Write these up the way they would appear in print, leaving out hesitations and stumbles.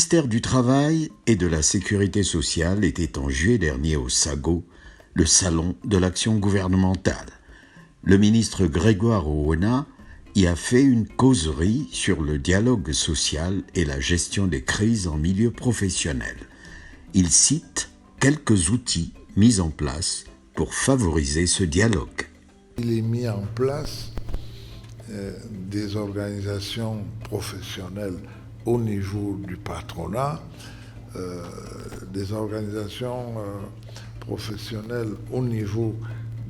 ministère du Travail et de la Sécurité sociale était en juillet dernier au SAGO, le salon de l'action gouvernementale. Le ministre Grégoire Owona y a fait une causerie sur le dialogue social et la gestion des crises en milieu professionnel. Il cite quelques outils mis en place pour favoriser ce dialogue. Il est mis en place des organisations professionnelles au niveau du patronat, des organisations professionnelles au niveau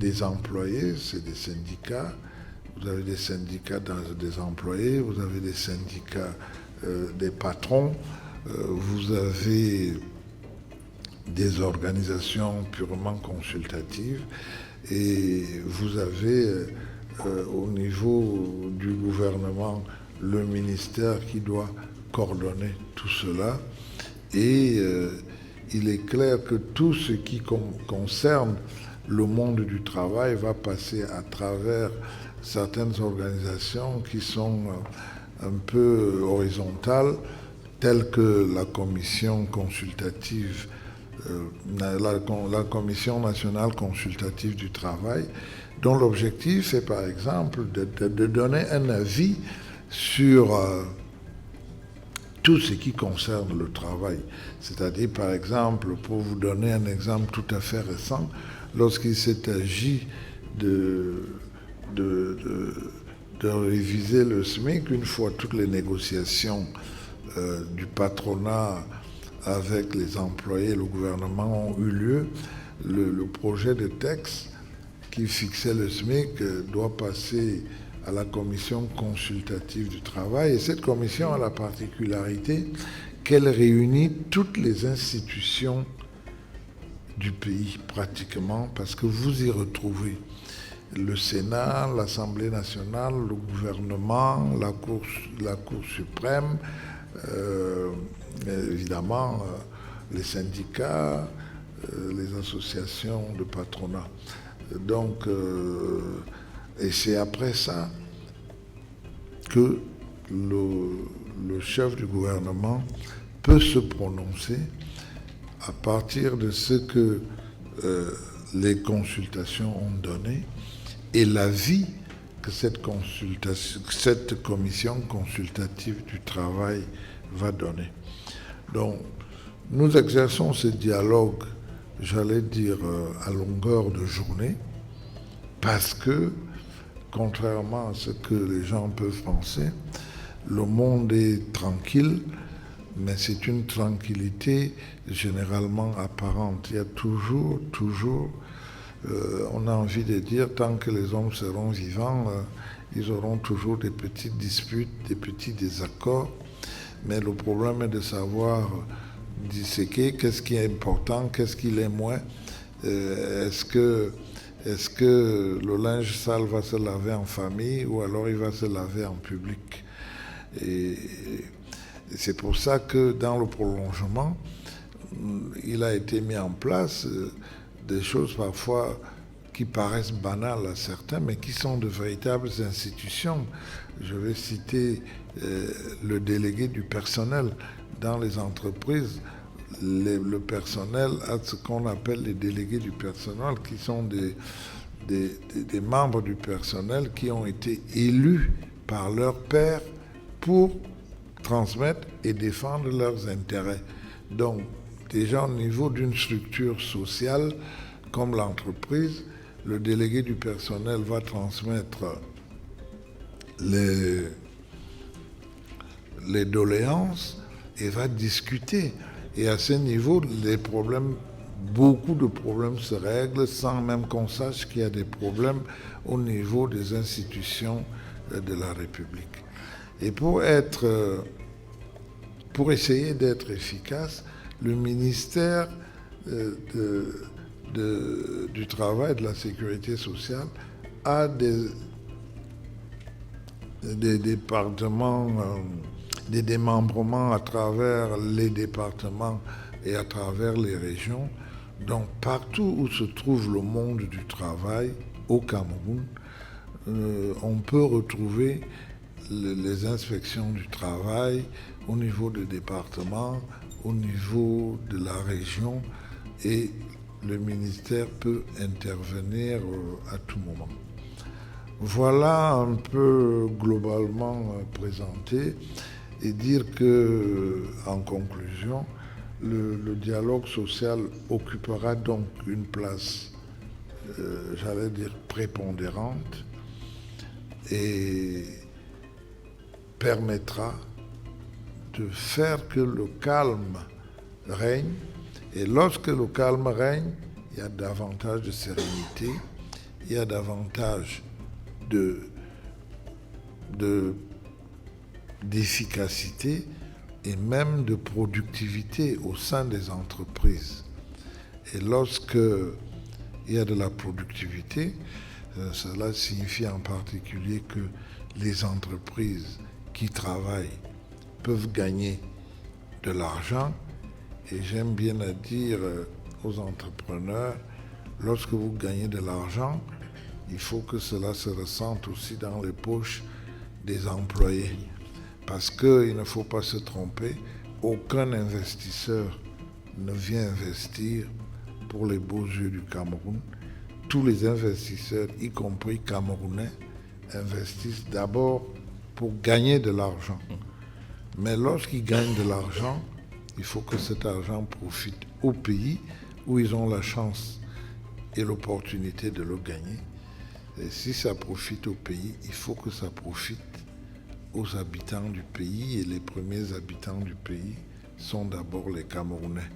des employés, c'est des syndicats. Vous avez des syndicats des employés, vous avez des syndicats des patrons, vous avez des organisations purement consultatives et vous avez au niveau du gouvernement le ministère qui doit coordonner tout cela. Et il est clair que tout ce qui concerne le monde du travail va passer à travers certaines organisations qui sont un peu horizontales, telles que la commission consultative, la Commission nationale consultative du travail, dont l'objectif est par exemple de donner un avis sur tout ce qui concerne le travail. C'est-à-dire, par exemple, pour vous donner un exemple tout à fait récent, lorsqu'il s'est agi de réviser le SMIC, une fois toutes les négociations du patronat avec les employés et le gouvernement ont eu lieu, le projet de texte qui fixait le SMIC doit passer à la commission consultative du travail. Et cette commission a la particularité qu'elle réunit toutes les institutions du pays, pratiquement, parce que vous y retrouvez le Sénat, l'Assemblée nationale, le gouvernement, la Cour suprême, évidemment les syndicats, les associations de patronat. Donc, et c'est après ça que le chef du gouvernement peut se prononcer à partir de ce que les consultations ont donné et l'avis que cette commission consultative du travail va donner. Donc, nous exerçons ce dialogue, j'allais dire, à longueur de journée, parce que, contrairement à ce que les gens peuvent penser, le monde est tranquille, mais c'est une tranquillité généralement apparente. Il y a toujours, on a envie de dire, tant que les hommes seront vivants, ils auront toujours des petites disputes, des petits désaccords, mais le problème est de savoir disséquer qu'est-ce qui est important, qu'est-ce qui l'est moins. Est-ce que le linge sale va se laver en famille ou alors il va se laver en public? Et c'est pour ça que dans le prolongement, il a été mis en place des choses parfois qui paraissent banales à certains, mais qui sont de véritables institutions. Je vais citer le délégué du personnel. Dans les entreprises, le personnel a ce qu'on appelle les délégués du personnel, qui sont des membres du personnel qui ont été élus par leurs pairs pour transmettre et défendre leurs intérêts. Donc, déjà au niveau d'une structure sociale comme l'entreprise, le délégué du personnel va transmettre les doléances et va discuter. Et à ce niveau, beaucoup de problèmes se règlent sans même qu'on sache qu'il y a des problèmes au niveau des institutions de la République. Et pour essayer d'être efficace, le ministère du Travail et de la Sécurité sociale a des départements, des démembrements à travers les départements et à travers les régions. Donc partout où se trouve le monde du travail au Cameroun, on peut retrouver les inspections du travail au niveau du département, au niveau de la région, et le ministère peut intervenir à tout moment. Voilà un peu globalement présenté et dire que, en conclusion, le dialogue social occupera donc une place, j'allais dire, prépondérante et permettra de faire que le calme règne. Et lorsque le calme règne, il y a davantage de sérénité, il y a davantage d'efficacité et même de productivité au sein des entreprises. Et lorsque il y a de la productivité, cela signifie en particulier que les entreprises qui travaillent peuvent gagner de l'argent. Et j'aime bien à dire aux entrepreneurs, lorsque vous gagnez de l'argent, il faut que cela se ressente aussi dans les poches des employés. Parce qu'il ne faut pas se tromper, aucun investisseur ne vient investir pour les beaux yeux du Cameroun. Tous les investisseurs, y compris camerounais, investissent d'abord pour gagner de l'argent. Mais lorsqu'ils gagnent de l'argent, il faut que cet argent profite au pays où ils ont la chance et l'opportunité de le gagner. Et si ça profite au pays, il faut que ça profite aux habitants du pays. Et les premiers habitants du pays sont d'abord les Camerounais.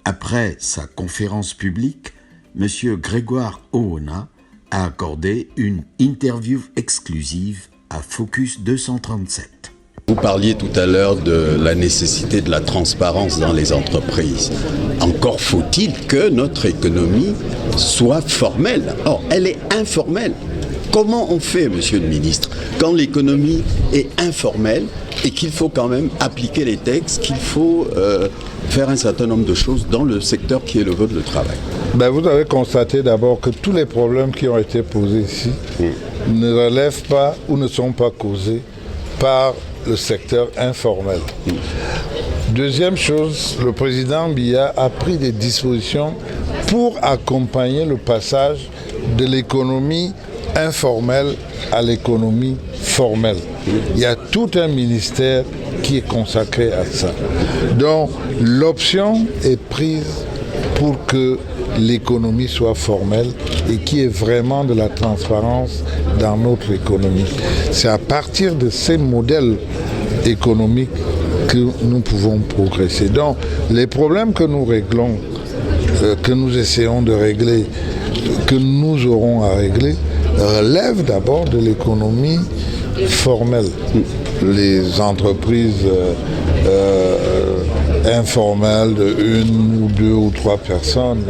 Après sa conférence publique, M. Grégoire Oona a accordé une interview exclusive à Focus 237. Vous parliez tout à l'heure de la nécessité de la transparence dans les entreprises. Encore faut-il que notre économie soit formelle. Or, elle est informelle. Comment on fait, monsieur le ministre, quand l'économie est informelle et qu'il faut quand même appliquer les textes, qu'il faut faire un certain nombre de choses dans le secteur qui est le vôtre, le travail? Vous avez constaté d'abord que tous les problèmes qui ont été posés ici ne relèvent pas ou ne sont pas causés par le secteur informel. Deuxième chose, le président Biya a pris des dispositions pour accompagner le passage de l'économie informelle à l'économie formelle. Il y a tout un ministère qui est consacré à ça. Donc l'option est prise pour que l'économie soit formelle et qu'il y ait vraiment de la transparence dans notre économie. C'est à partir de ces modèles économiques que nous pouvons progresser. Donc les problèmes que nous réglons, que nous essayons de régler, que nous aurons à régler, relèvent d'abord de l'économie formelle. Les entreprises informelles de 1 ou 2 ou 3 personnes,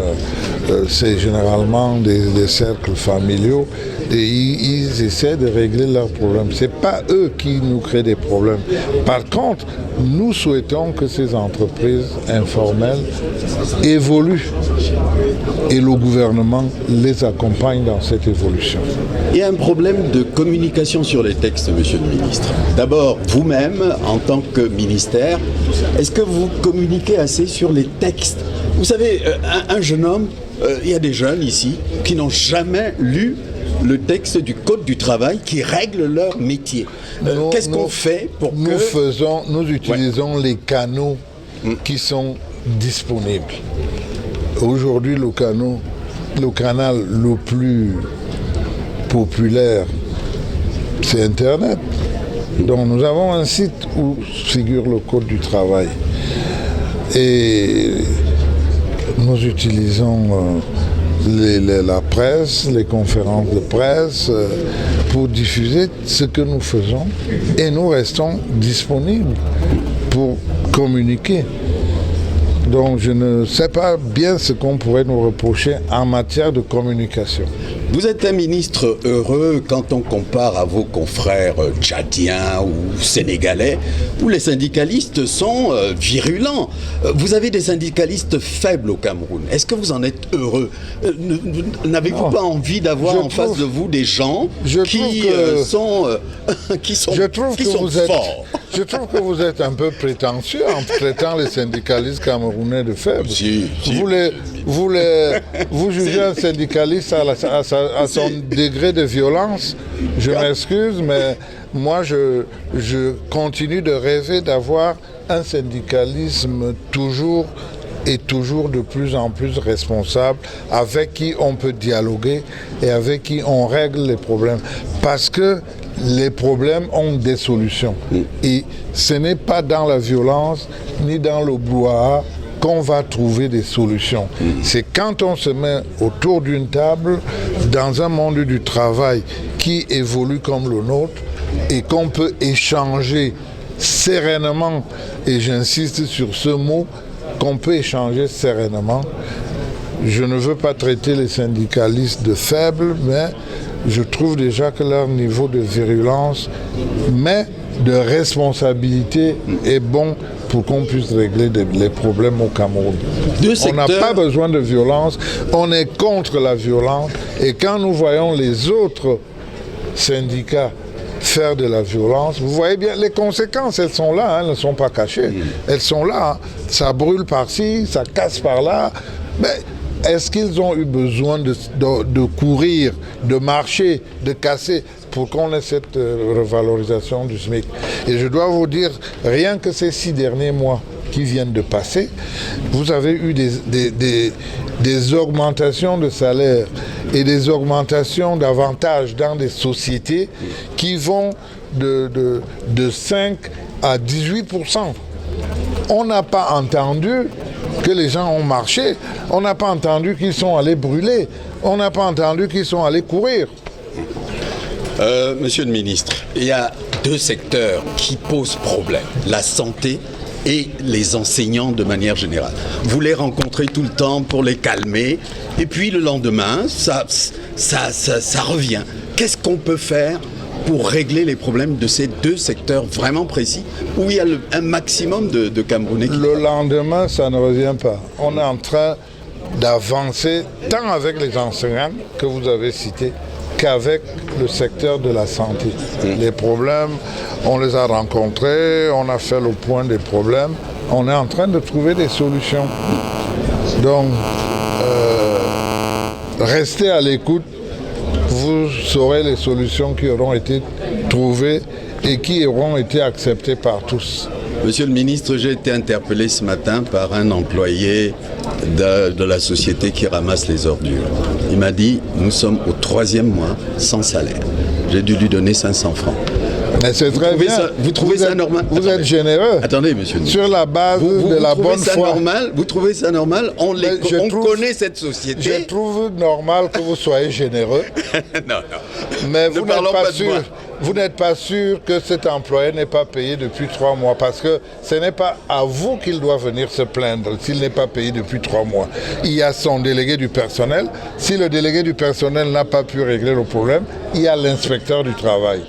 c'est généralement des cercles familiaux et ils essaient de régler leurs problèmes. Ce n'est pas eux qui nous créent des problèmes. Par contre, nous souhaitons que ces entreprises informelles évoluent et le gouvernement les accompagne dans cette évolution. Il y a un problème de communication sur les textes, monsieur le ministre. D'abord, vous-même, en tant que ministère, est-ce que vous communiquez assez sur les textes? Vous savez, un jeune homme, il y a des jeunes ici qui n'ont jamais lu le texte du Code du travail qui règle leur métier. Qu'est-ce qu'on fait pour que... Nous utilisons les canaux qui sont disponibles. Aujourd'hui, le canal le plus populaire, c'est Internet. Donc nous avons un site où figure le Code du travail. Et nous utilisons la presse, les conférences de presse pour diffuser ce que nous faisons et nous restons disponibles pour communiquer. Donc je ne sais pas bien ce qu'on pourrait nous reprocher en matière de communication. Vous êtes un ministre heureux quand on compare à vos confrères tchadiens ou sénégalais, où les syndicalistes sont virulents. Vous avez des syndicalistes faibles au Cameroun. Est-ce que vous en êtes heureux? N'avez-vous pas envie d'avoir en face de vous des gens qui sont forts? Je trouve que vous êtes un peu prétentieux en traitant les syndicalistes camerounais de faibles. Vous jugez un syndicaliste à son degré de violence. Je m'excuse, mais moi, je continue de rêver d'avoir un syndicalisme toujours de plus en plus responsable, avec qui on peut dialoguer et avec qui on règle les problèmes. Parce que les problèmes ont des solutions. Et ce n'est pas dans la violence ni dans le brouhaha qu'on va trouver des solutions. C'est quand on se met autour d'une table, dans un monde du travail qui évolue comme le nôtre, et qu'on peut échanger sereinement, et j'insiste sur ce mot, qu'on peut échanger sereinement. Je ne veux pas traiter les syndicalistes de faibles, mais je trouve déjà que leur niveau de virulence, mais de responsabilité est bon pour qu'on puisse régler les problèmes au Cameroun. On n'a pas besoin de violence, on est contre la violence, et quand nous voyons les autres syndicats faire de la violence, vous voyez bien, les conséquences, elles sont là, elles ne sont pas cachées. Elles sont là, ça brûle par-ci, ça casse par-là, mais est-ce qu'ils ont eu besoin de courir, de marcher, de casser pour qu'on ait cette revalorisation du SMIC? Et je dois vous dire, rien que ces 6 derniers mois qui viennent de passer, vous avez eu des augmentations de salaire et des augmentations d'avantages dans des sociétés qui vont de 5 à 18%. On n'a pas entendu que les gens ont marché, on n'a pas entendu qu'ils sont allés brûler, on n'a pas entendu qu'ils sont allés courir. Monsieur le ministre, il y a 2 secteurs qui posent problème, la santé et les enseignants de manière générale. Vous les rencontrez tout le temps pour les calmer, et puis le lendemain, ça revient. Qu'est-ce qu'on peut faire pour régler les problèmes de ces 2 secteurs vraiment précis, où il y a un maximum de Camerounais qui... Le lendemain, ça ne revient pas. On est en train d'avancer tant avec les enseignants que vous avez cités, qu'avec le secteur de la santé. Les problèmes, on les a rencontrés, on a fait le point des problèmes, on est en train de trouver des solutions. Donc, restez à l'écoute, vous saurez les solutions qui auront été trouvées et qui auront été acceptées par tous. Monsieur le ministre, j'ai été interpellé ce matin par un employé de la société qui ramasse les ordures. Il m'a dit, nous sommes au 3e mois sans salaire. J'ai dû lui donner 500 francs. Mais c'est très bien. Vous trouvez ça normal? Vous êtes généreux. Attendez, monsieur. Sur la base de la bonne foi. Vous trouvez ça normal? On connaît cette société. Je trouve normal que vous soyez généreux. Non. Mais vous n'êtes pas sûr. Vous n'êtes pas sûr que cet employé n'est pas payé depuis 3 mois, parce que ce n'est pas à vous qu'il doit venir se plaindre s'il n'est pas payé depuis 3 mois. Il y a son délégué du personnel. Si le délégué du personnel n'a pas pu régler le problème, il y a l'inspecteur du travail.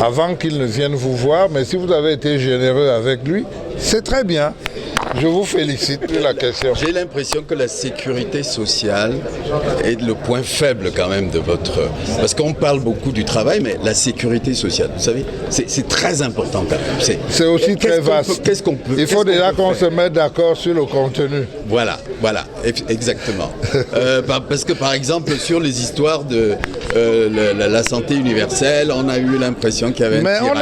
Avant qu'il ne vienne vous voir, mais si vous avez été généreux avec lui, c'est très bien. Je vous félicite pour la question. J'ai l'impression que la sécurité sociale est le point faible quand même de votre... Parce qu'on parle beaucoup du travail, mais la sécurité sociale, vous savez, c'est très important quand même. C'est aussi très vaste. Qu'est-ce qu'on peut... Il faut déjà qu'on se mette d'accord sur le contenu. Voilà, exactement. Parce que par exemple, sur les histoires de la santé universelle, on a eu l'impression qu'il y avait... Mais on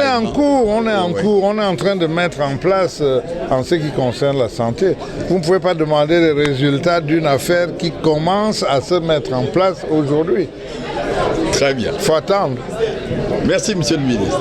est en train de mettre en place, en ce qui concerne la santé. Vous ne pouvez pas demander les résultats d'une affaire qui commence à se mettre en place aujourd'hui. Très bien. Il faut attendre. Merci, monsieur le ministre.